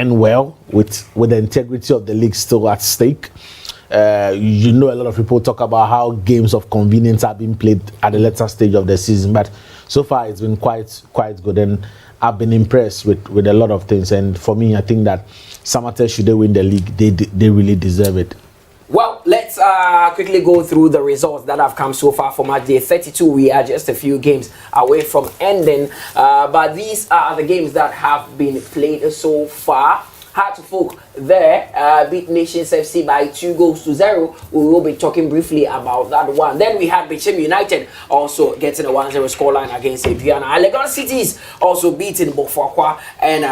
end well with the integrity of the league still at stake. A lot of people talk about how games of convenience are being played at the later stage of the season, but so far it's been quite good, and I've been impressed with a lot of things. And for me, I think that Samatex, should they win the league, they really deserve it. Well, let's quickly go through the results that have come so far for match day 32. We are just a few games away from ending, but these are the games that have been played so far. Heart of Folk there beat Nations FC by 2-0. We will be talking briefly about that one. Then we had Bichim United also getting a 1-0 scoreline against Adriana. Legon Cities also beating Bofakwa and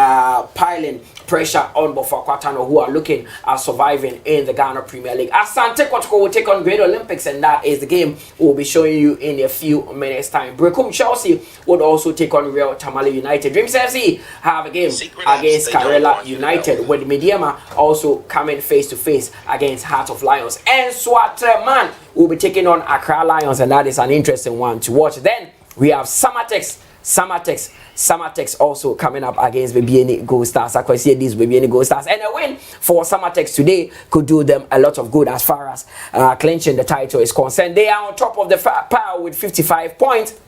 piling pressure on Bofakwa Tano, who are looking at surviving in the Ghana Premier League. Asante Kotoko will take on Great Olympics, and that is the game we'll be showing you in a few minutes time. Brekum Chelsea would also take on Real Tamale United. Dreams FC have a game against Karela United, with Mediama also coming face to face against Heart of Lions. And Swaterman will be taking on Accra Lions, and that is an interesting one to watch. Then we have Samatex also coming up against BBN Gold Stars. I can see these BBN Gold Stars, and a win for Samatex today could do them a lot of good as far as clinching the title is concerned. They are on top of the pile with 55 points.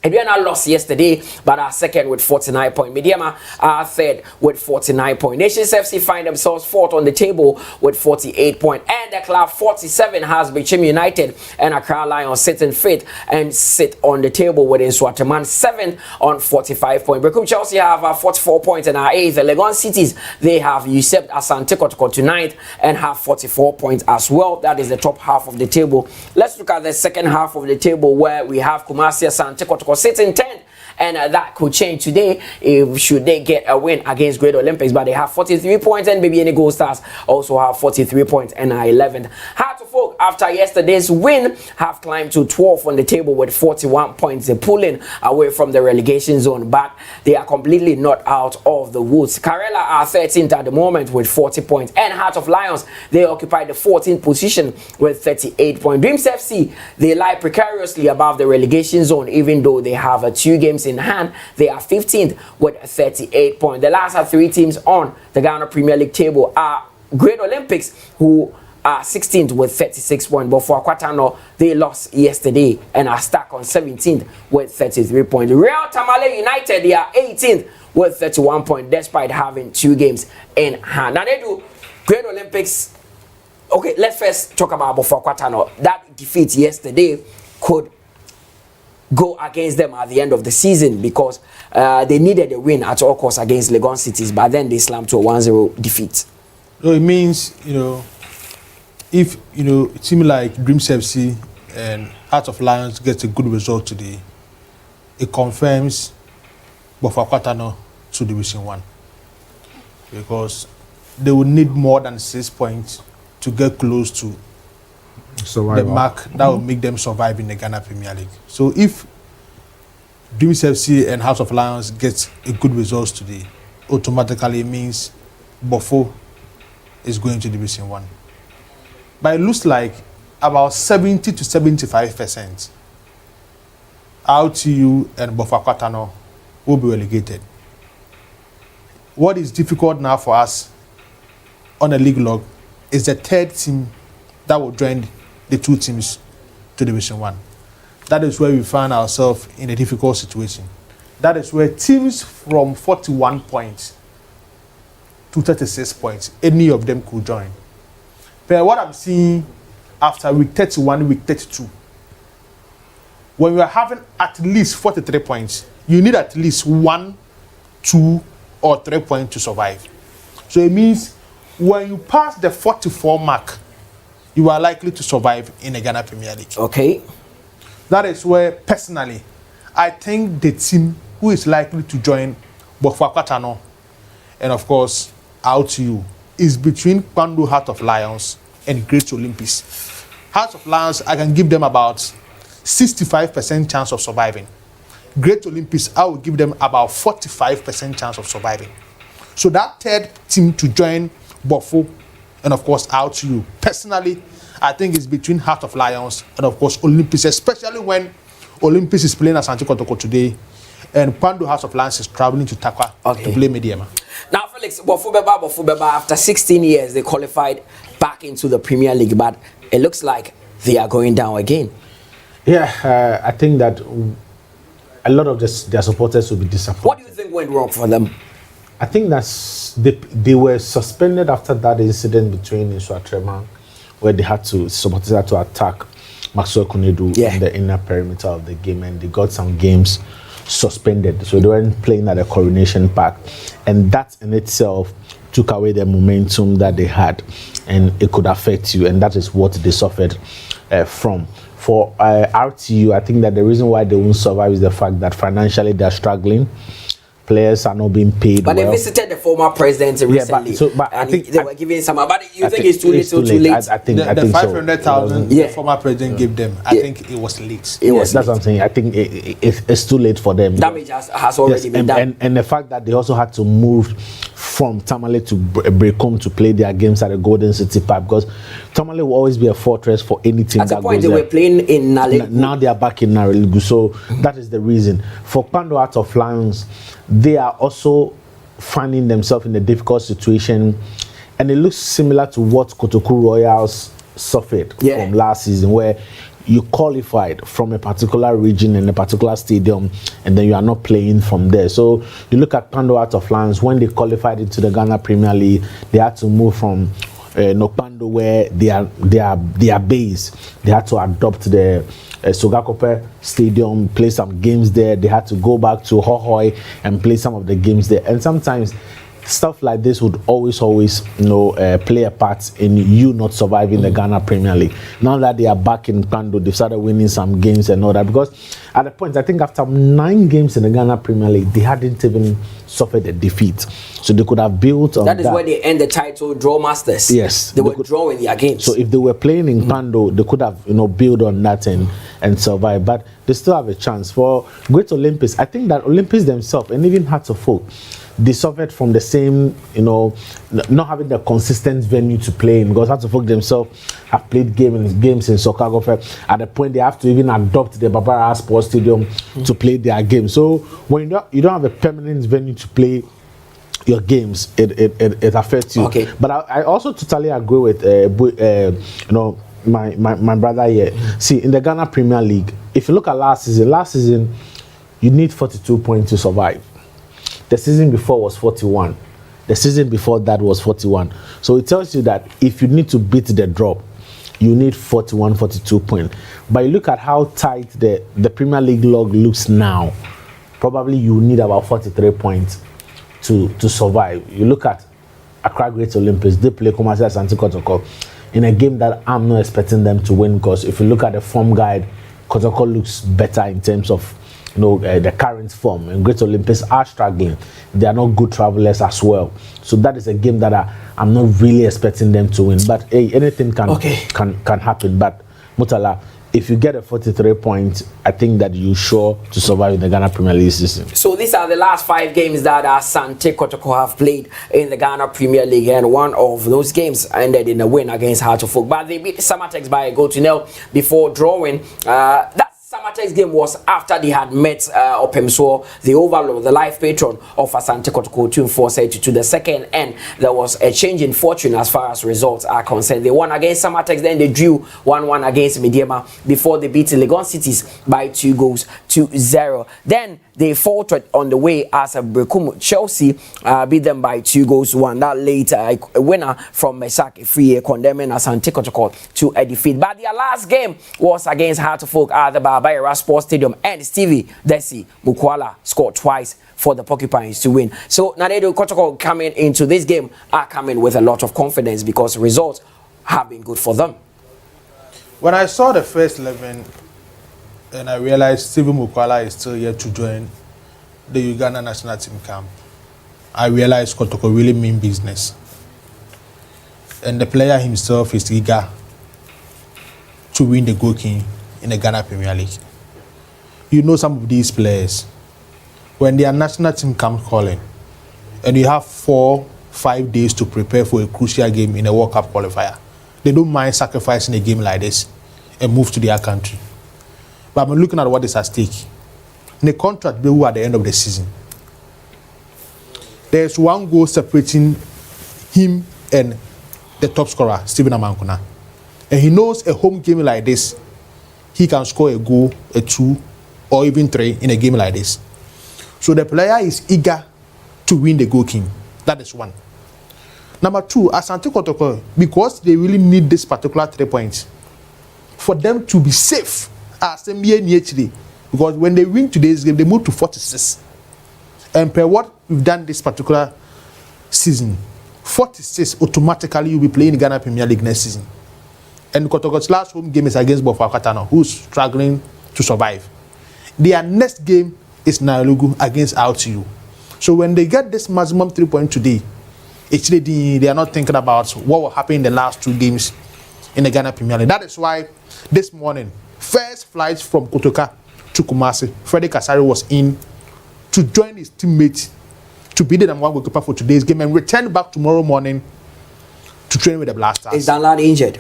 Adriana lost yesterday, but are second with 49 points. Mediama are third with 49 points. Nations FC find themselves fourth on the table with 48 points. And the club 47 has Bichim United and Accra Lions sitting fifth and sit on the table with Swaterman 7 on 45 points. Brekum Chelsea have 44 points and are eighth. The Legon Cities, they have usurped Asante Kotoko to ninth and have 44 points as well. That is the top half of the table. Let's look at the second half of the table, where we have Kumasi Asante Kotoko sitting 10th, and that could change today if should they get a win against Great Olympics, but they have 43 points, and BBN Gold Stars also have 43 points and are 11th. Heart of Folk, after yesterday's win, have climbed to 12th on the table with 41 points. They're pulling away from the relegation zone, but they are completely not out of the woods. Karela are 13th at the moment with 40 points, and Heart of Lions, they occupy the 14th position with 38 points. Dreams FC, they lie precariously above the relegation zone, even though they have 2 games in hand. They are 15th with 38 points. The last 3 teams on the Ghana Premier League table are Great Olympics, who are 16th with 36 points. But for Akwatano, they lost yesterday and are stuck on 17th with 33 points. Real Tamale United, they are 18th with 31 points, despite having 2 games in hand. Now they do Great Olympics. Okay, let's first talk about Akwatano. That defeat yesterday could go against them at the end of the season, because they needed a win at all costs against Legon Cities, but then they slammed to a 1-0 defeat. So it means, if a team like Dreams FC and Heart of Lions gets a good result today, it confirms Bofakwa to Division 1, because they will need more than 6 points to get close to the mark that will make them survive in the Ghana Premier League. So if Dreams FC and House of Lions get a good result today, automatically means Bofo is going to Division 1. But it looks like about 70 to 75% RTU and Bofakwa will be relegated. What is difficult now for us on the league log is the third team that will join the 2 teams to Division 1. That is where we find ourselves in a difficult situation. That is where teams from 41 points to 36 points, any of them could join. But what I'm seeing after week 31, week 32, when you are having at least 43 points, you need at least 1, 2, or 3 points to survive. So it means when you pass the 44 mark, you are likely to survive in the Ghana Premier League. Okay. That is where, personally, I think the team who is likely to join Bofakwa and, of course, RTU is between Kwandu Heart of Lions and Great Olympics. Heart of Lions, I can give them about 65% chance of surviving. Great Olympics, I will give them about 45% chance of surviving. So that third team to join Bofo and, of course, RTU, personally, I think it's between Heart of Lions and, of course, Olympics, especially when Olympics is playing Asante Kotoko today And Pando House of Lands is traveling to Takwa to play Mediama. Now, Felix, Bofubeba, after 16 years, they qualified back into the Premier League, but it looks like they are going down again. Yeah, I think that a lot of their supporters will be disappointed. What do you think went wrong for them? I think they were suspended after that incident between Nswatrema, where supporters had to attack Maxwell Kunedu in the inner perimeter of the game, and they got some games suspended, so they weren't playing at the Coronation Park, and that in itself took away the momentum that they had, and it could affect you, and that is what they suffered from. For RTU, I think that the reason why they won't survive is the fact that financially they're struggling. Players are not being paid. But they visited the former president recently, I think they were giving some. But you think it's too late? I think the 500,000 the former president gave them. I think it was late. That's what I'm saying. I think it's too late for them. Damage has already been done. And the fact that they also had to move from Tamale to Brecom to play their games at the Golden City Park, because Tamale will always be a fortress for any team. At the point they were playing in Nalegu. Now they are back in Nalegu, so that is the reason. For Pando Hearts of Lions, they are also finding themselves in a difficult situation, and it looks similar to what Kotoku Royals suffered from last season, where you qualified from a particular region in a particular stadium, and then you are not playing from there. So you look at Pando Hearts of Lions, when they qualified into the Ghana Premier League, they had to move from Nokpando, where they are based. They had to adopt the Sogakope Stadium, play some games there. They had to go back to Hohoi and play some of the games there. And sometimes stuff like this would always play a part in you not surviving the Ghana Premier League. Now that they are back in Pando, they've started winning some games and all that, because at the point, I think after 9 games in the Ghana Premier League, they hadn't even suffered a defeat. So they could have built on that. That is where they end the title draw masters. Yes. They were drawing their games. So if they were playing in Pando, they could have built on that and survive. But they still have a chance. For Great Olympics, I think that Olympics themselves, and even Hearts of Folk, they suffered from the same, not having the consistent venue to play in, because Hearts of Folk themselves have played games in Sokagofe. At the point they have to even adopt the Barbara Sports Stadium to play their games. So when you don't have a permanent venue to play your games, it affects you. Okay. But I also totally agree with my brother here. See, in the Ghana Premier League, if you look at last season you need 42 points to survive. The season before was 41. The season before that was 41. So it tells you that if you need to beat the drop, you need 41, 42 points. But you look at how tight the Premier League log looks now, probably you need about 43 points to survive. You look at Accra Great Olympics, they play Asante Kotoko in a game that I'm not expecting them to win, because if you look at the form guide, Kotoko looks better in terms of the current form, and Great Olympics are struggling. They are not good travelers as well. So that is a game that I'm not really expecting them to win. But hey, anything can happen. But Mutala, if you get a 43 points, I think that you're sure to survive in the Ghana Premier League season. So these are the last 5 games that Asante Kotoko have played in the Ghana Premier League, and one of those games ended in a win against Hearts of Folk. But they beat Samatex by a goal to nil before drawing. That Samatex game was after they had met Opemso, the overlord, the life patron of Asante Kotoko, 2-4 to the second end. There was a change in fortune as far as results are concerned. They won against Samatex, then they drew 1-1 against Mediema before they beat Legon Cities by 2-0. Then they faltered on the way as a Brekum Chelsea beat them by 2-1. That later a winner from Mesak Free condemning Asante Kotoko to a defeat. But their last game was against Hearts of Folk at the Barbara Sports Stadium, and Stevie Desi Mukwala scored twice for the Porcupines to win. So Nadedo Kotoko coming into this game are coming with a lot of confidence, because results have been good for them. When I saw the first 11 and I realized Stephen Mukwala is still yet to join the Uganda national team camp, I realized Kotoko really mean business. And the player himself is eager to win the Goal King in the Ghana Premier League. You know, some of these players, when their national team comes calling, and you have 4-5 days to prepare for a crucial game in a World Cup qualifier, they don't mind sacrificing a game like this and move to their country. But I'm looking at what is at stake. the contract they will at the end of the season. There's one goal separating him and the top scorer, Stephen Amankuna. And he knows a home game like this, he can score a goal, a 2, or even 3 in a game like this. So the player is eager to win the goal king. That is one. Number 2, Asante Kotoko, because they really need this particular 3 points for them to be safe as NBA because when they win today's game, they move to 46. And per what we've done this particular season, 46 automatically you'll be playing Ghana Premier League next season. And Kotoko's last home game is against Bofo Katano, who's struggling to survive. Their next game is Nailugu against RTU. So when they get this maximum 3 points today, actually they are not thinking about what will happen in the last 2 games in the Ghana Premier League. That is why this morning, first flight from Kotoka to Kumasi, Freddie Kasari was in to join his teammates to be the number 1 goalkeeper for today's game and return back tomorrow morning to train with the Blasters. Is Danlad injured?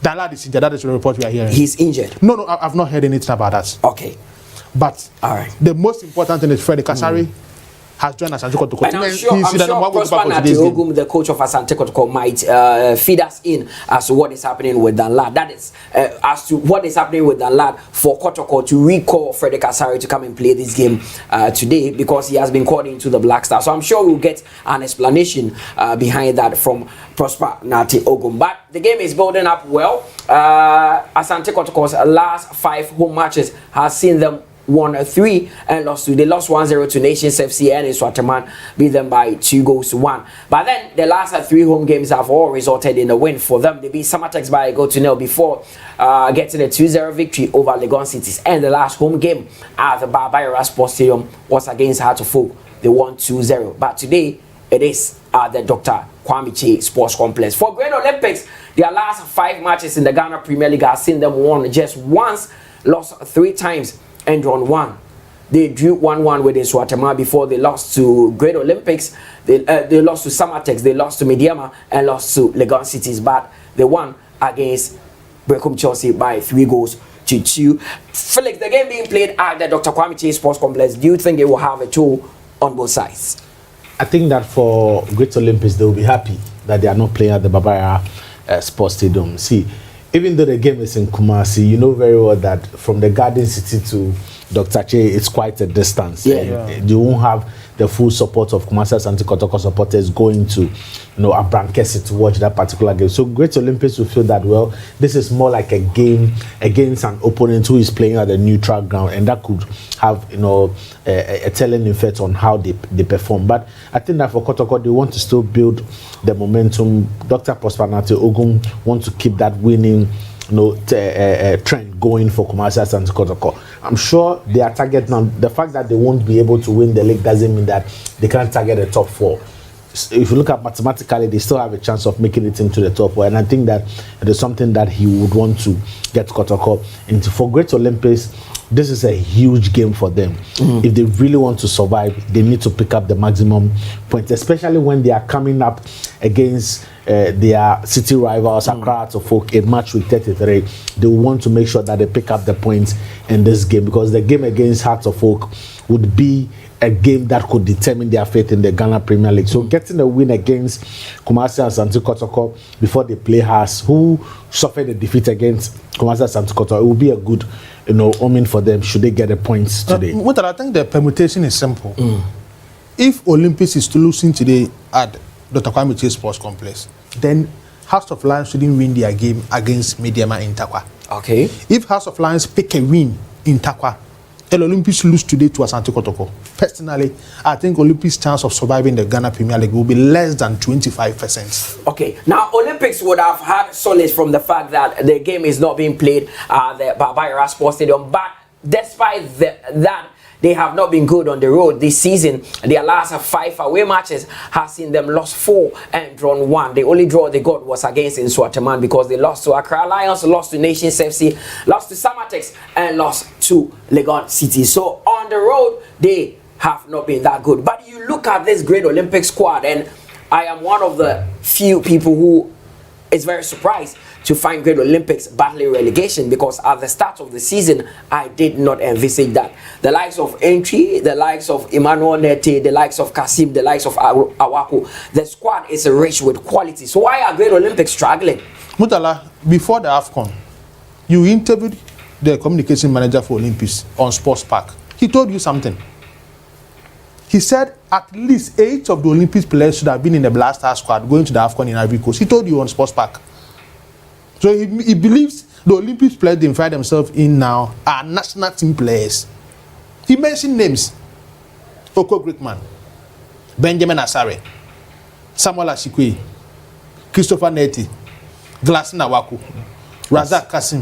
Danlad is injured. That is the report we are hearing. He's injured? No, I've not heard anything about that. Okay. But all right. The most important thing is Freddie Kasari has joined Asante Kotoko. And I'm sure Prosper Nati, the coach of Asante Kotoko, might feed us in as to what is happening with Danlad. That is, as to what is happening with Danlad for Kotoko to recall Freddie Kasari to come and play this game today because he has been called into the Black Star. So I'm sure we'll get an explanation behind that from Prosper Nati Ogum. But the game is building up well. Asante Kotoko's last 5 home matches has seen them won 3 and lost 2. They lost 1-0 to Nations FC and in Swaterman beat them by 2-1. But then the last 3 home games have all resulted in a win for them. They beat Samatex by a goal to 0 before getting a 2-0 victory over Legon Cities. And the last home game at the Barbaira Sports Stadium was against Heart of Folk. They won 2-0. But today it is at the Dr. Kwame Che Sports Complex. For Great Olympics, their last 5 matches in the Ghana Premier League have seen them won just once, lost 3 times, and drawn 1. They drew 1-1 with Swatama before they lost to Great Olympics. They lost to Samatex, they lost to Mediama, and lost to Legon Cities. But they won against Brekum Chelsea by 3-2. Felix, the game being played at the Dr. Kwame Che Sports Complex, do you think it will have a toll on both sides? I think that for Great Olympics, they will be happy that they are not playing at the Barbara Sports Stadium. See, even though the game is in Kumasi, you know very well that from the Garden City to Dr. Che, it's quite a distance. You won't have the full support of Kumasi Asante Kotoko supporters going to, Abrankesi to watch that particular game. So Great Olympics will feel that, well, this is more like a game against an opponent who is playing at a neutral ground, and that could have, a telling effect on how they perform. But I think that for Kotoko, they want to still build the momentum. Dr. Prosperity Ogun want to keep that winning trend going for Kumasi Asante Kotoko. I'm sure their target now, the fact that they won't be able to win the league doesn't mean that they can't target the top 4. If you look at mathematically, they still have a chance of making it into the top 4, and I think that it is something that he would want to get Kotoko into. For Great Olympics, this is a huge game for them. If they really want to survive, they need to pick up the maximum points, especially when they are coming up against their city rivals, Accra to Folk, in match week 33. They want to make sure that they pick up the points in this game, because the game against Hearts of Folk would be a game that could determine their fate in the Ghana Premier League. So getting a win against Kumasi Asante Kotoko before they play Hearts, who suffered a defeat against Kumasi Asante Kotoko, it will be a good omen for them should they get the points today. I think the permutation is simple. If Olympics is losing today at Dr. Kwame Che Sports Complex, then House of Lions shouldn't win their game against Mediama in Takwa. Okay. If House of Lions pick a win in Takwa, and Olympics lose today to Asante Kotoko, personally, I think Olympics' chance of surviving the Ghana Premier League will be less than 25%. Okay, now Olympics would have had solace from the fact that the game is not being played at the Barbaira Sports Stadium, but despite that, they have not been good on the road this season. Their last 5 away matches have seen them lost 4 and drawn 1. The only draw they got was against Nswaterman because they lost to Accra Lions, lost to Nations FC, lost to Samatex, and lost to Legon City. So on the road, they have not been that good. But you look at this Great Olympic squad, and I am one of the few people who is very surprised to find Great Olympics battling relegation, because at the start of the season, I did not envisage that. The likes of Entry, the likes of Emmanuel Nete, the likes of Kasim, the likes of Awako, the squad is rich with quality. So why are Great Olympics struggling? Mutala, before the AFCON, you interviewed the communication manager for Olympics on Sports Park. He told you something. He said at least 8 of the Olympics players should have been in the Black Star squad going to the AFCON in Ivory Coast. He told you on Sports Park. So he believes the Olympics players they find themselves in now are national team players. He mentioned names. Oko Grickman, Benjamin Asare, Samuel Ashikwe, Christopher Neti, Glasson Awaku, Razak Kasim.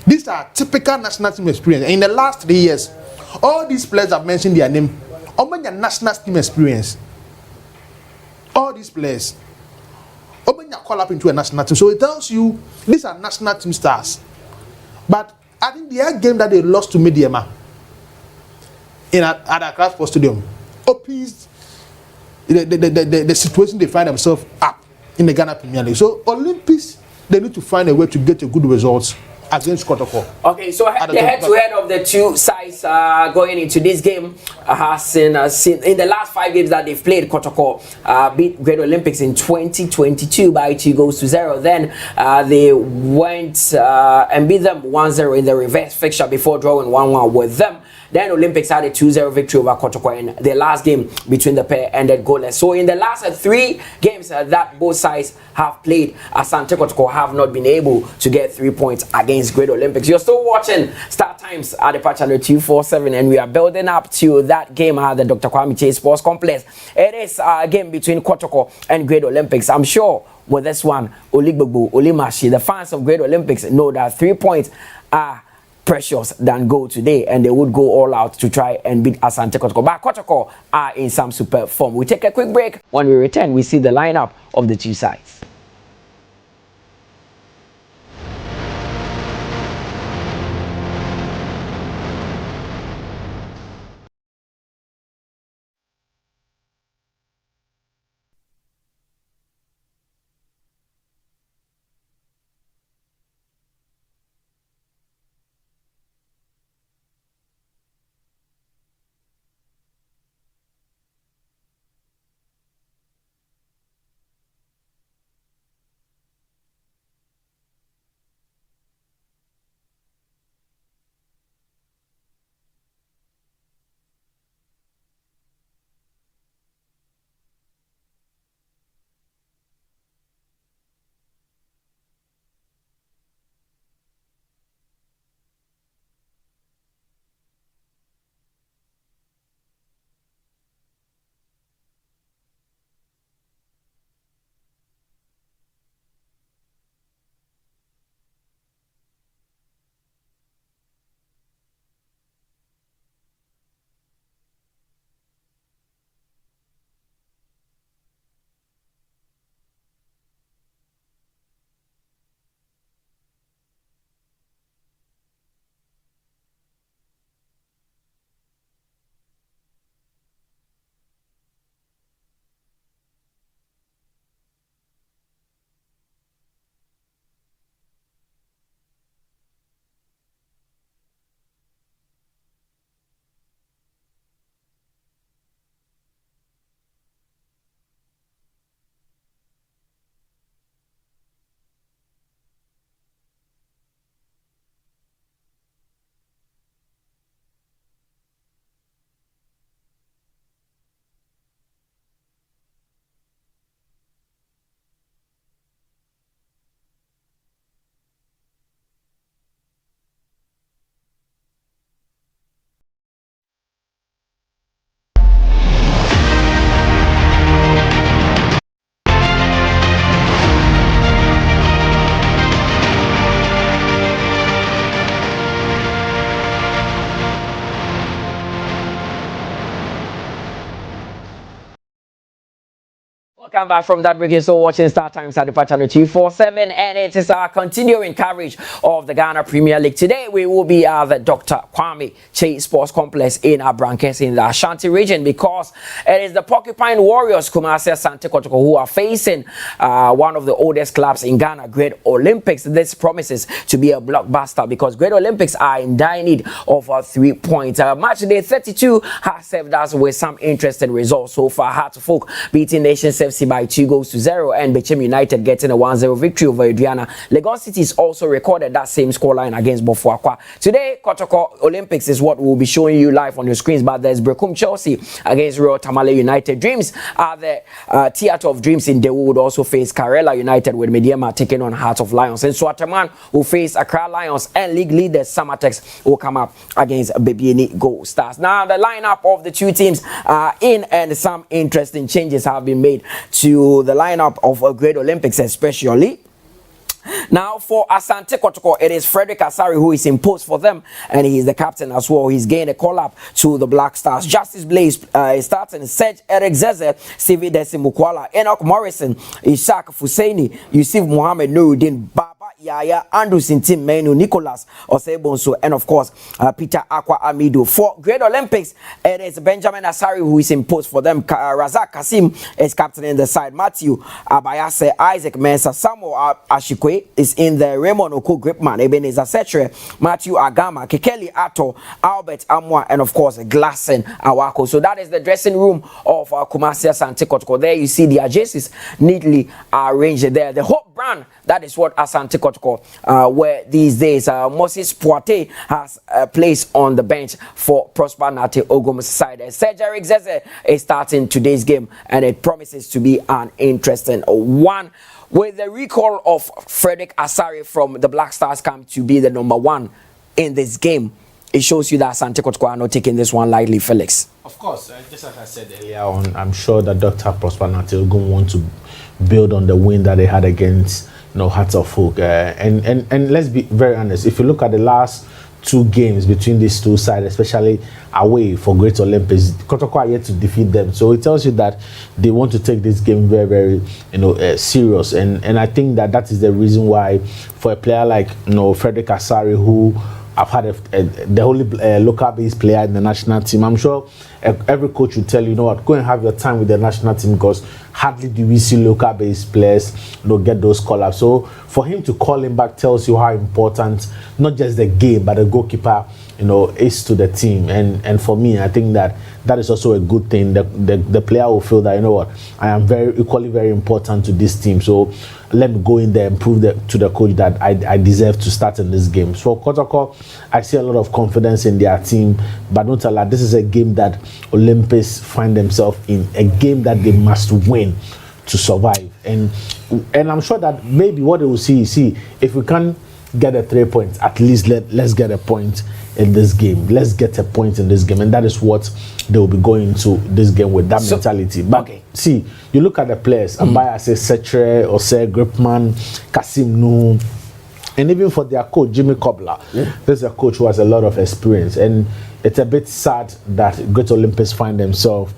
These are typical national team experience. And in the last 3 years, all these players have mentioned their name. Open your national team experience. All these players. Open your call up into a national team. So it tells you these are national team stars. But I think the game that they lost to Mediama at Accra Sports Stadium opens the situation they find themselves up in the Ghana Premier League. So Olympics, they need to find a way to get a good results against Kotoko. Okay, so the head-to-head of the two sides going into this game has seen in the last 5 games that they've played, Kotoko beat Great Olympics in 2022 by 2-0. Then they went and beat them 1-0 in the reverse fixture before drawing 1-1 with them. Then Olympics had a 2-0 victory over Kotoko, and the last game between the pair ended goalless. So in the last 3 games that both sides have played, Asante Kotoko have not been able to get 3 points against Great Olympics. You're still watching Star Times at the Patch Channel 247, and we are building up to that game at the Dr. Kwame Chase Sports Complex. It is a game between Kotoko and Great Olympics. I'm sure with this one, Oligbogbo, Olimashi, the fans of Great Olympics know that 3 points are precious than gold today, and they would go all out to try and beat Asante Kotoko. But Kotoko are in some superb form. We take a quick break. When we return, we see the lineup of the two sides. Welcome back from that break. You're still watching Star Times at the channel 247, and it is our continuing coverage of the Ghana Premier League. Today we will be at the Dr. Kwame Chase Sports Complex in Abrankes in the Ashanti region, because it is the Porcupine Warriors, Kumasi Asante Kotoko, who are facing one of the oldest clubs in Ghana, Great Olympics. This promises to be a blockbuster because Great Olympics are in dire need of 3 points. Match day 32 has served us with some interesting results so far. Heart of Folk beating Nations FC by 2-0, and Bechem United getting a 1-0 victory over Adriana. Lagos Cities also recorded that same scoreline against Bofuakwa. Today, Kotoko Olympics is what we'll be showing you live on your screens, but there's Brekum Chelsea against Royal Tamale United. Dreams are the Theatre of Dreams in Daewoo would also face Karela United, with Mediema taking on Heart of Lions. And Swaterman will face Accra Lions, and league leaders Samatex will come up against Bebieni Gold Stars. Now, the lineup of the two teams are in, and some interesting changes have been made to the lineup of Great Olympics, especially. Now, for Asante Kotoko, it is Frederick Asari who is imposed for them, and he is the captain as well. He's gained a call-up to the Black Stars. Justice Blaze is starting. Serge Eric Zeze, Sivi Desi Mukwala, Enoch Morrison, Ishak Fusaini, Yusuf Mohammed Nuruddin, Baba Yaya, Andrew Sintim Menu, Nicholas Osebonso, and of course, Peter Aqua Amido. For Great Olympics, it is Benjamin Asari who is imposed for them. Razak Kasim is captain in the side. Matthew Abayase, Isaac Mensah, Samuel Ashikwe is in the Raymond Oko Gripman, Ebenezer Setre, Matthew Agama, Kekeli Ato, Albert Amwa, and of course Glassen Awako. So that is the dressing room of Kumasi Asante Kotoko. There you see the jerseys neatly arranged there. The Hope brand, that is what Asante Kotoko wear these days. Moses Poite has a place on the bench for Prosper Nate Ogum's side. Serge Eric Zeze is starting today's game, and it promises to be an interesting one. With the recall of Frederick Asari from the Black Stars camp to be the number one in this game, it shows you that Asante Kotoko are not taking this one lightly, Felix. Of course, just as I said earlier on, I'm sure that Dr. Prosper Nate Ogum want to build on the win that they had against Hearts of Folk. And let's be very honest, if you look at the last two games between these two sides, especially away for Great Olympics, Kotoko are yet to defeat them. So it tells you that they want to take this game very, very, serious. And I think that is the reason why, for a player like Frederick Asari, who I've had the only local-based player in the national team, I'm sure every coach will tell you, go and have your time with the national team, because hardly do we see local-based players get those call-ups. So for him to call him back tells you how important not just the game but the goalkeeper is to the team. And for me, I think that is also a good thing. The player will feel that, I am equally very important to this team, so let me go in there and prove to the coach that I deserve to start in this game. So Kotoko, I see a lot of confidence in their team, but not a lot. This is a game that Olympics find themselves in, a game that they must win to survive. And I'm sure that maybe what they will see, if we can get the 3 points, at least let's get a point in this game. Let's get a point in this game, and that is what they will be going into this game with, that mentality. But see, you look at the players, Ambaya says Setre, Ose Gripman, Kasim Nu, and even for their coach Jimmy Kobler, this is a coach who has a lot of experience, and it's a bit sad that Great Olympics find themselves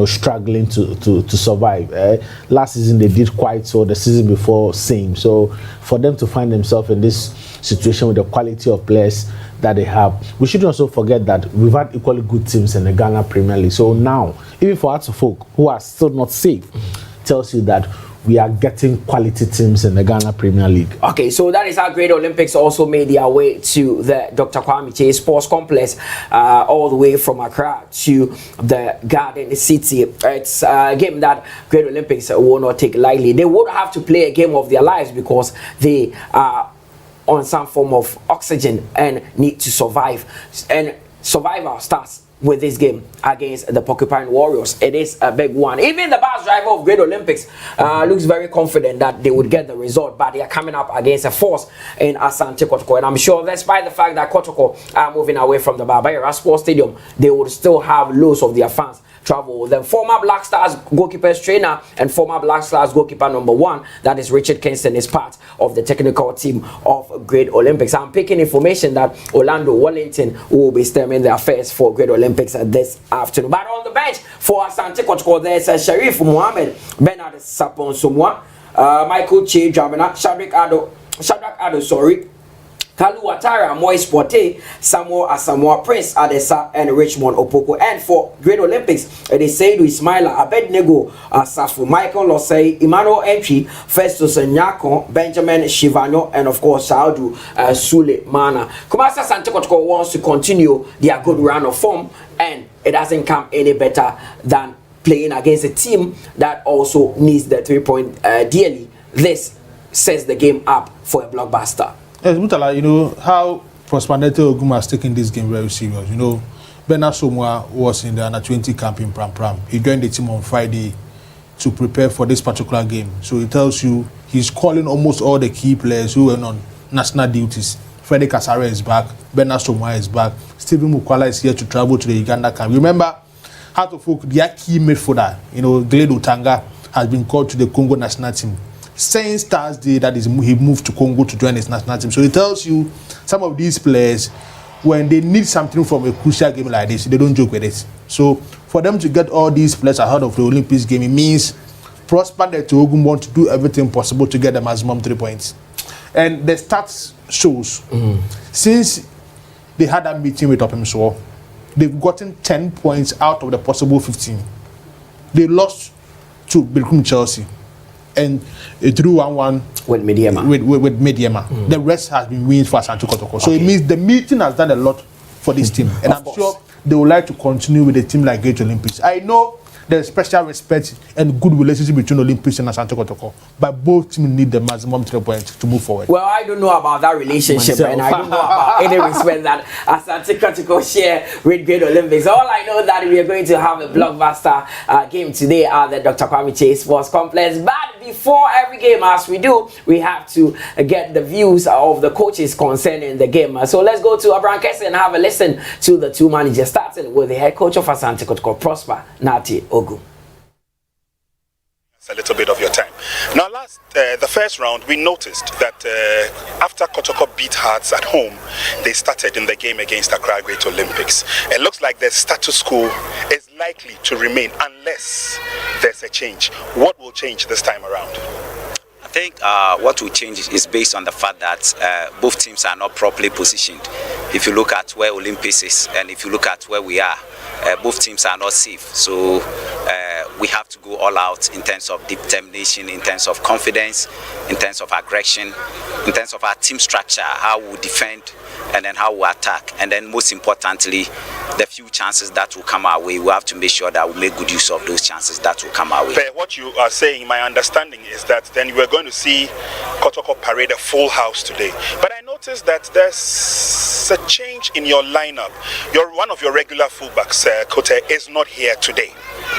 struggling to survive. Last season they did quite so, the season before same. So for them to find themselves in this situation with the quality of players that they have, we shouldn't also forget that we've had equally good teams in the Ghana Premier League. So now, even for Hearts of Folk, who are still not safe, tells you that we are getting quality teams in the Ghana Premier League. Okay, so that is how Great Olympics also made their way to the Dr. Kwame Chase Sports Complex, all the way from Accra to the Garden City. It's a game that Great Olympics will not take lightly. They would have to play a game of their lives because they are on some form of oxygen and need to survive. And survival starts with this game against the Porcupine Warriors. It is a big one. Even the bus driver of Great Olympics looks very confident that they would get the result, but they are coming up against a force in Asante Kotoko. And I'm sure, despite the fact that Kotoko are moving away from the Barbara Sports Stadium, they would still have loads of their fans travel. The former Black Stars goalkeepers trainer and former Black Stars goalkeeper number 1, that is Richard Kingston, is part of the technical team of Great Olympics. I'm picking information that Orlando Wellington will be stemming their affairs for Great Olympics this afternoon. But on the bench for Asante Kotoko, there's Sharif Mohammed, Bernard Sapon Somwa, Michael Che Dramina, Shadrach Ado, sorry, Kalu Watara, Moise Porte, Samuel Asamoah, Prince Adesa, and Richmond Opoko. And for Great Olympics, they say to Ismaila, Abednego, Safu, Michael Losey, Emmanuel Entry, Festus Nyako, Benjamin Shivano, and of course, Saudu Sule Mana. Kumasa Asante Kotoko wants to continue their good run of form, and it doesn't come any better than playing against a team that also needs the 3 point dearly. This sets the game up for a blockbuster. Yes, Mutala, you know how Prosper Neto Oguma has taken this game very serious. You know, Bernard Somwa was in the under-20 camp in Pram. He joined the team on Friday to prepare for this particular game. So it tells you he's calling almost all the key players who were on national duties. Freddie Kasare is back. Bernard Somwa is back. Stephen Mukwala is here to travel to the Uganda camp. Remember, Heart of Oak, their key midfielder, you know, Glade Otanga, has been called to the Congo national team since Thursday. That is, he moved to Congo to join his national team. So it tells you some of these players, when they need something from a crucial game like this, they don't joke with it. So for them to get all these players ahead of the Olympics game, it means Prosper Neto want to do everything possible to get the maximum 3 points. And the stats shows since they had that meeting with Opimswo, they've gotten 10 points out of the possible 15. They lost to Bilkum Chelsea and it drew 1-1 with Mediema. With Mediema. The rest has been wins for Asante Kotoko. So it means the meeting has done a lot for this team. And I'm sure they would like to continue with a team like Great Olympics. I know there's special respect and good relationship between Olympics and Asante Kotoko, but both teams need the maximum 3 points to move forward. Well, I don't know about that relationship, and I don't know about any respect that Asante Kotoko share with Great Olympics. All I know that we are going to have a blockbuster game today at the Dr. Kwame Chase Sports Complex. But before every game, as we do, we have to get the views of the coaches concerning the game. So let's go to Abrankese and have a listen to the two managers, starting with the head coach of Asante Kotoko, Prosper Nati Ogu. A little bit of your time. Now, the first round, we noticed that after Kotoko beat Hearts at home, they started in the game against Accra Great Olympics. It looks like the status quo is likely to remain unless there's a change. What will change this time around? I think what will change is based on the fact that both teams are not properly positioned. If you look at where Olympics is and if you look at where we are, both teams are not safe. So we have to go all out in terms of determination, in terms of confidence, in terms of aggression, in terms of our team structure, how we defend and then how we attack. And then most importantly, the few chances that will come our way, we have to make sure that we make good use of those chances that will come our way. But what you are saying, my understanding is that then we're going to see Kotoko parade a full house today. But I noticed that there's a change in your lineup. One of your regular fullbacks, Koto, is not here today.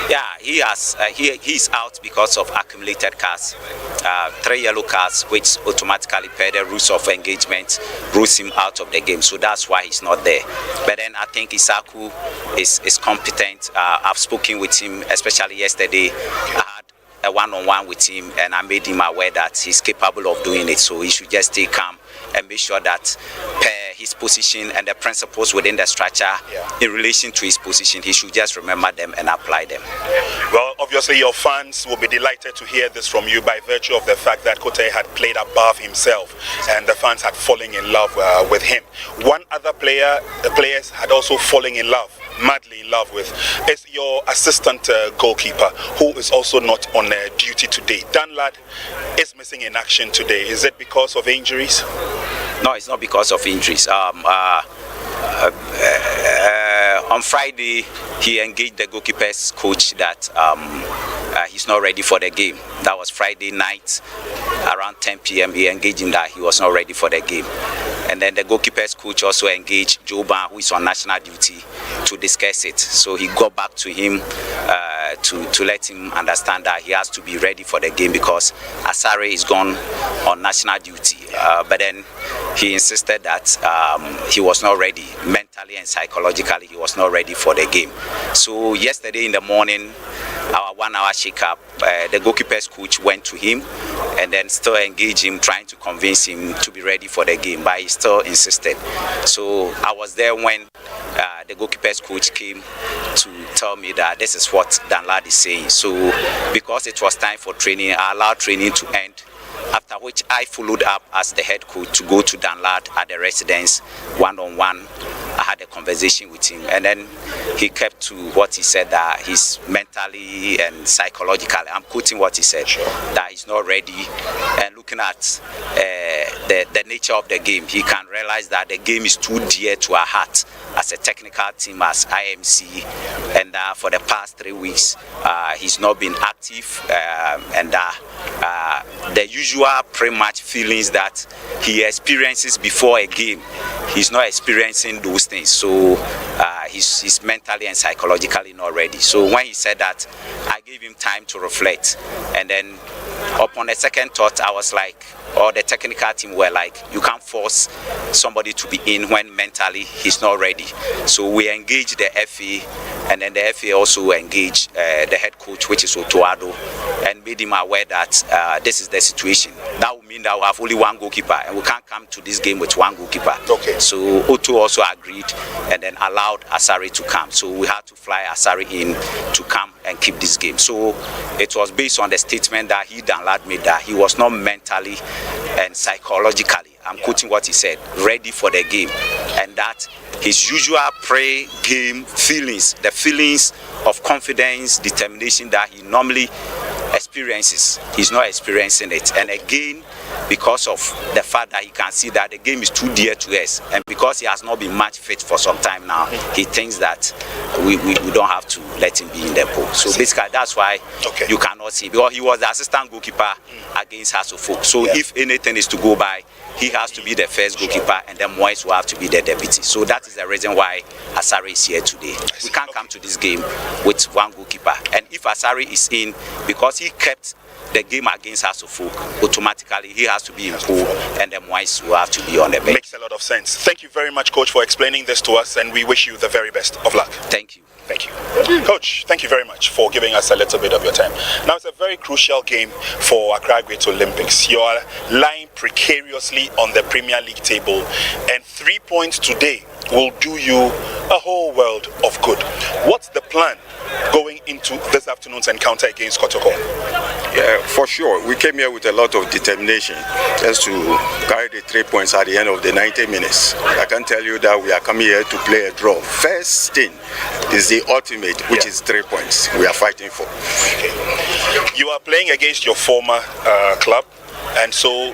Yeah, he's out because of accumulated cards, 3 yellow cards, which automatically per the rules of engagement rules him out of the game. So that's why he's not there. But then I think Isaku is competent. I've spoken with him, especially yesterday. I had a one-on-one with him, and I made him aware that he's capable of doing it. So he should just stay calm and make sure that per his position and the principles within the structure in relation to his position, he should just remember them and apply them. Well, obviously your fans will be delighted to hear this from you by virtue of the fact that Kote had played above himself and the fans had fallen in love with him. One other player, the players had also fallen in love, madly in love with, is your assistant goalkeeper, who is also not on duty today. Dan Ladd is missing in action today. Is it because of injuries? No, it's not because of injuries. On Friday, he engaged the goalkeeper's coach that he's not ready for the game. That was Friday night, around 10 p.m. He engaged him that he was not ready for the game. And then the goalkeeper's coach also engaged Joban, who is on national duty, to discuss it. So he got back to him to let him understand that he has to be ready for the game because Asare is gone on national duty. But then he insisted that he was not ready mentally and psychologically. He was not ready for the game. So yesterday in the morning, our 1 hour shake-up, the goalkeeper's coach went to him and then still engaged him, trying to convince him to be ready for the game, but he still insisted. So I was there when the goalkeeper's coach came to tell me that this is what Danlad is saying. So because it was time for training, I allowed training to end, after which I followed up as the head coach to go to Danlad at the residence one-on-one. I had a conversation with him, and then he kept to what he said, that he's mentally and psychologically, I'm quoting what he said, that he's not ready. And looking at the nature of the game, he can realize that the game is too dear to our heart as a technical team, as IMC, and for the past 3 weeks he's not been active, and the usual pre-match feelings that he experiences before a game, he's not experiencing those things. So he's mentally and psychologically not ready. So when he said that, I gave him time to reflect, and then upon a second thought, I was like, or the technical team were like, you can't force somebody to be in when mentally he's not ready. So we engaged the FA, and then the FA also engaged the head coach, which is Otoado, and made him aware that this is the situation. That would mean that we have only one goalkeeper, and we can't come to this game with one goalkeeper. Okay. So Otto also agreed, and then allowed Asari to come. So we had to fly Asari in to come and keep this game. So it was based on the statement that he Danlad made, that he was not mentally and psychologically, I'm quoting what he said, ready for the game, and that his usual pre-game feelings, the feelings of confidence, determination that he normally experiences, he's not experiencing it. And again, because of the fact that he can see that the game is too dear to us, and because he has not been match fit for some time now, he thinks that we don't have to let him be in the pool. So basically that's why you cannot see, because he was the assistant goalkeeper against Hasselhoff. So if anything is to go by, he has to be the first goalkeeper, and then Moyes will have to be the deputy. So that is the reason why Asari is here today. We can't come to this game with one goalkeeper. And if Asari is in, because he kept the game against Hasselhoff, automatically he has to be in pool, and then Moyes will have to be on the bench. Makes a lot of sense. Thank you very much, Coach, for explaining this to us, and we wish you the very best of luck. Thank you. Thank you. Coach, thank you very much for giving us a little bit of your time. Now, it's a very crucial game for Accra Great Olympics. You are lying precariously on the Premier League table, and 3 points today will do you a whole world of good. What's the plan going into this afternoon's encounter against Kotoko? Yeah, for sure. We came here with a lot of determination just to carry the 3 points at the end of the 90 minutes. I can tell you that we are coming here to play a draw. First thing is the ultimate, which is 3 points we are fighting for. Okay. You are playing against your former club, and so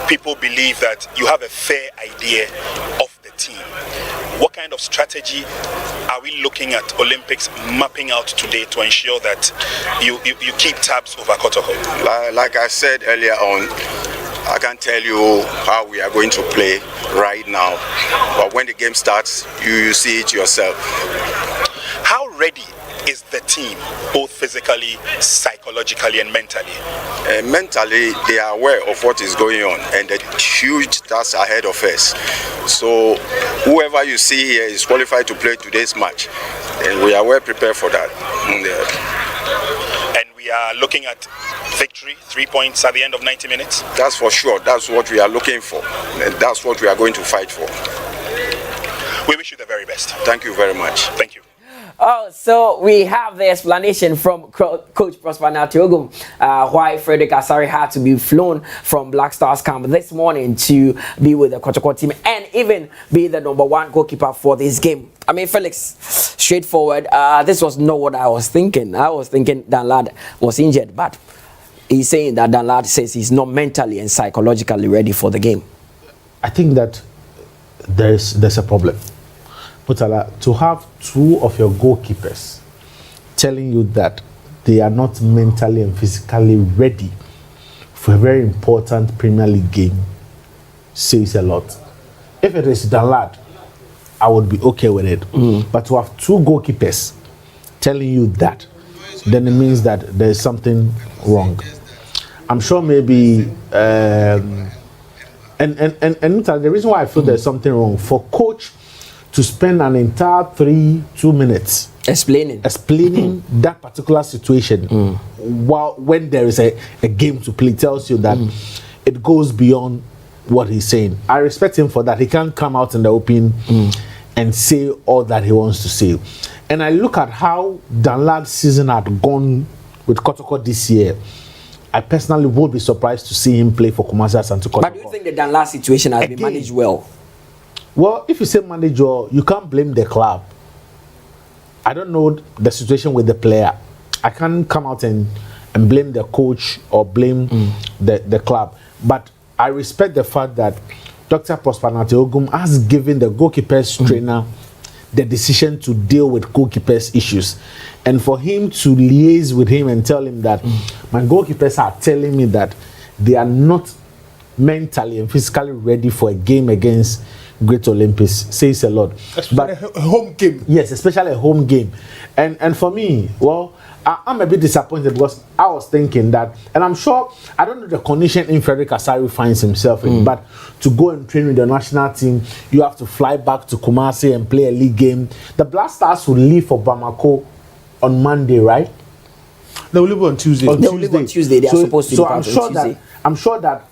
people believe that you have a fair idea of the team. What kind of strategy are we looking at Olympics mapping out today to ensure that you keep tabs over Kotoko? Like I said earlier on, I can't tell you how we are going to play right now, but when the game starts, you see it yourself. How ready is the team, both physically, psychologically, and mentally? Mentally, they are aware of what is going on and the huge task ahead of us. So whoever you see here is qualified to play today's match, and we are well prepared for that. And we are looking at victory, 3 points at the end of 90 minutes? That's for sure. That's what we are looking for, and that's what we are going to fight for. We wish you the very best. Thank you very much. Thank you. Oh, so we have the explanation from Coach Prosper Natiogo why Frederick Asari had to be flown from Black Stars camp this morning to be with the Kotoko team and even be the #1 goalkeeper for this game. I mean, Felix, straightforward. This was not what I was thinking. I was thinking Danlad was injured, but he's saying that Danlad says he's not mentally and psychologically ready for the game. I think that there's a problem. To have two of your goalkeepers telling you that they are not mentally and physically ready for a very important Premier League game says a lot. If it is Danlad, I would be okay with it. But to have two goalkeepers telling you that, then it means that there is something wrong. I'm sure maybe And the reason why I feel there's something wrong for coach to spend an entire 2 minutes explaining that particular situation while when there is a game to play tells you that it goes beyond what he's saying. I respect him for that. He can't come out in the open and say all that he wants to say. And I look at how Danlad's season had gone with Kotoko this year. I personally would be surprised to see him play for Kumasi Asante Kotoko. But do you think the Danlad situation has been managed well? Well, if you say manage well, you can't blame the club. I don't know the situation with the player. I can't come out and blame the coach or blame the club. But I respect the fact that Dr. Prosper Nate-Ogum has given the goalkeepers trainer the decision to deal with goalkeepers issues. And for him to liaise with him and tell him that my goalkeepers are telling me that they are not mentally and physically ready for a game against Great Olympics says a lot. But a home game. Yes, especially a home game. And for me, well, I'm a bit disappointed because I was thinking that, and I'm sure, I don't know the condition in Frederick Asari finds himself in, but to go and train with the national team, you have to fly back to Kumasi and play a league game. The Black Stars will leave for Bamako on Monday, right? They will leave on Tuesday. They will leave on Tuesday. They are supposed to leave on Tuesday. I'm sure that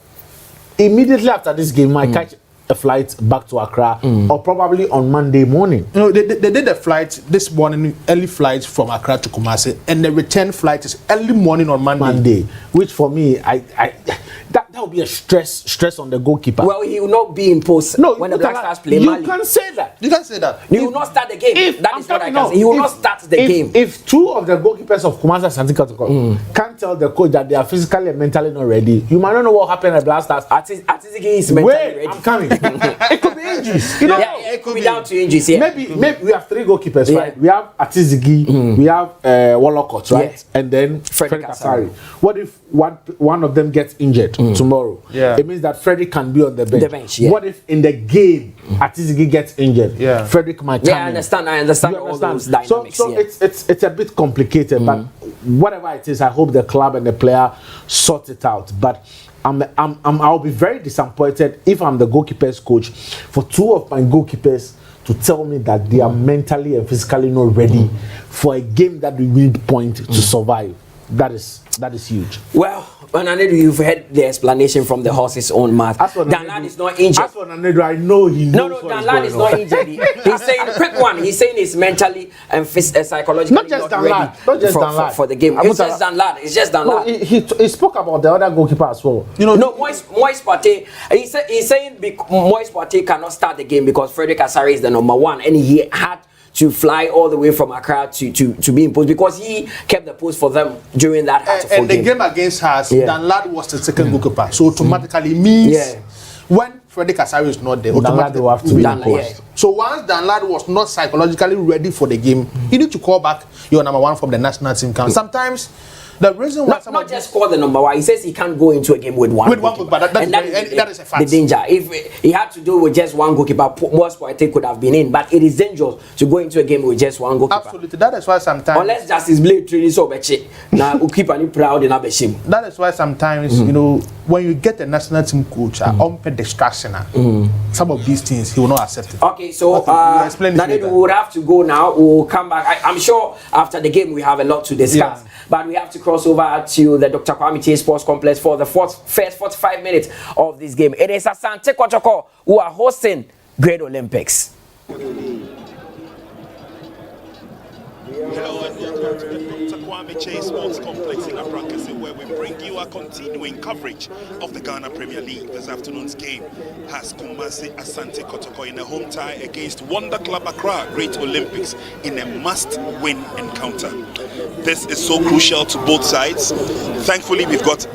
immediately after this game, I catch a flight back to Accra or probably on Monday morning. You know, they did the flight this morning, early flight from Accra to Kumasi, and the return flight is early morning on Monday. Which for me, that would be a stress on the goalkeeper. Well, he will not be imposed when the Black Stars play Mali. You can say that. You can say that. He will not start the game. That is what I can say. He will not start the game. If two of the goalkeepers of Kumasi Asante Kotoko can't tell the coach that they are physically and mentally not ready, you might not know what happened at Black Stars. Atizigi is mentally ready. I'm coming. It could be injuries. You know, it could be down to injuries. Yeah. Maybe we have three goalkeepers, right? We have Atizigi, we have Wolokot, right? Yeah. And then Frederick Asari. What if one of them gets injured tomorrow? Yeah. It means that Frederick can be on the bench. What if in the game Atizigi gets injured? Yeah. Frederick might come in. I understand all those dynamics. So it's a bit complicated, but whatever it is, I hope the club and the player sort it out. But I'll be very disappointed if I'm the goalkeepers coach for two of my goalkeepers to tell me that they are mentally and physically not ready for a game that we need points to survive. That is huge. Well, Nanedu, you've heard the explanation from the horse's own mouth. Danlad is not injured. As for Nanedu, I know he knows. No, Danlad is not injured. He's saying, quick one, he's saying he's mentally and psychologically not ready for the game. It's just Danlad. It's just Danlad. No, he spoke about the other goalkeeper as well. You know, no, Moise Partey, he's saying Moise Partey cannot start the game because Frederick Asari is the number one, and he had to fly all the way from Accra to be in post because he kept the post for them during that game. And the game against us, Danlad was the second goalkeeper, so automatically means when Frederick Asari is not there, automatically will have to be in post. So once Danlad was not psychologically ready for the game, you need to call back your number one from the national team camp. Sometimes the reason why not just call the number one, he says he can't go into a game with one goalkeeper, but that is a fact. The danger. If he had to do with just one goalkeeper, most Partey could have been in, but it is dangerous to go into a game with just one goalkeeper. Absolutely, that is why sometimes unless Justice Blade training so beche, now keep any proud in abeshim. That is why sometimes you know when you get a national team coach, on distraction, some of these things he will not accept it. Okay, so Nanedu, we would have to go now. We'll come back. I'm sure after the game we have a lot to discuss. But we have to cross over to the Dr. Kwame J Sports Complex for the first 45 minutes of this game. It is Asante Kotoko who are hosting Great Olympics. Hello and welcome to the Dr. Kwame J Sports Complex in Abrankasi, where we bring you a continuing coverage of the Ghana Premier League. This afternoon's game has Kumasi Asante Kotoko in a home tie against Wonder Club Accra Great Olympics in a must-win encounter. This is so crucial to both sides. Thankfully, we've got